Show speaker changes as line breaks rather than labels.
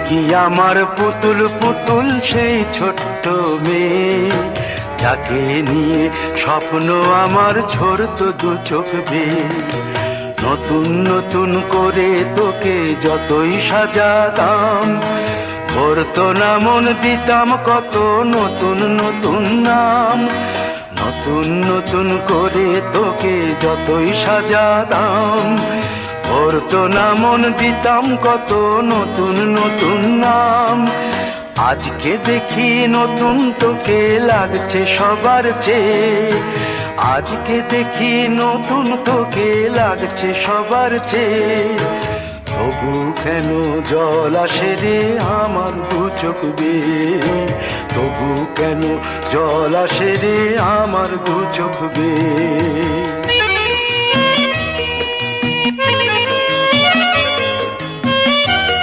কি আমার পুতুল পুতুল সেই ছোট্ট মেয়ে, যাকে নিয়ে স্বপ্ন আমার ঝরতো দু চোখ বেয়ে। নতুন নতুন করে তোকে যতই সাজাতাম, ভরতো না মন, দিতাম কত নতুন নতুন নাম। নতুন নতুন করে তোকে যতই সাজাতাম, ভরতো না মন, দিতাম কত নতুন নতুন নাম। আজকে দেখি নতুন তোকে লাগছে সবার চেয়ে, আজকে দেখি নতুন তোকে লাগছে সবার চেয়ে। তবু কেন জল আসে রে আমার দু চোখ বেয়ে, তবু কেন জল আসে রে আমার দু চোখ বেয়ে।